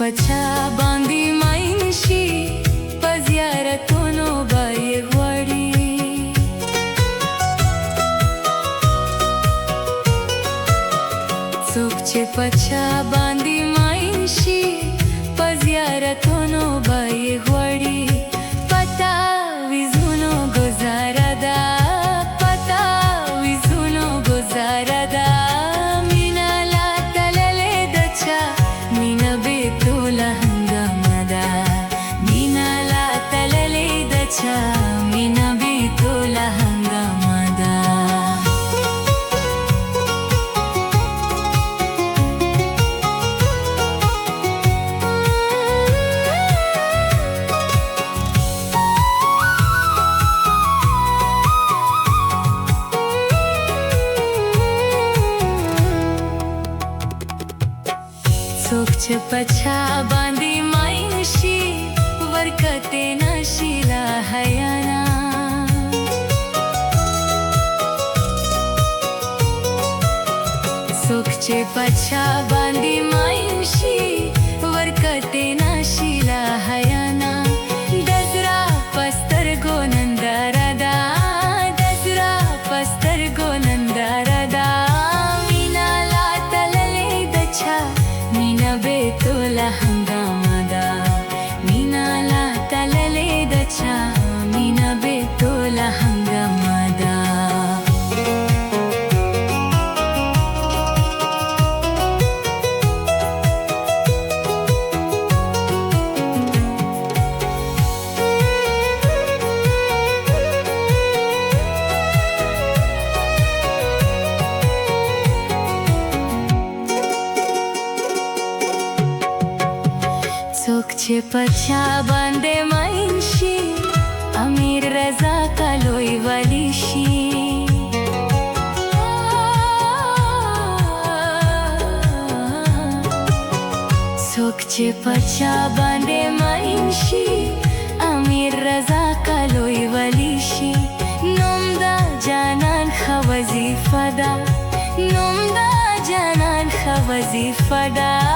په چا باندې ماین شي په زیارتونو به یې غواړي څوک چې په چا باندې ماین شي په زیارتونو به یې غواړي پتا ویزونو ګزاره ده پتا ویزونو ګزاره ده مینه لا تللې ده چا مینه بیتوله هنګامه ده مینه لا تللې ده چا مینه بیتوله هنګامه ده څوک چې په چا باندې ماین شي ورکتې نشي لا حیانا څوک چې په چا باندې ماین شي ورکتې نشي لا حیانا د زړه په سترګو ننداره ده د زړه په سترګو ننداره ده مینه لا تللې ده چا مینه بیتوله هنګامه ده مینه لا تللې ده چا مینه بیتوله هنګامه ده څوک چې په چا باندې ماین شي امیر رضا کا لوی ولی شي څوک چې په چا باندې ماین شي امیر رضا کا لوی ولی شي نوم دا جانان ښه وظیفه ده نوم دا جانان ښه وظیفه ده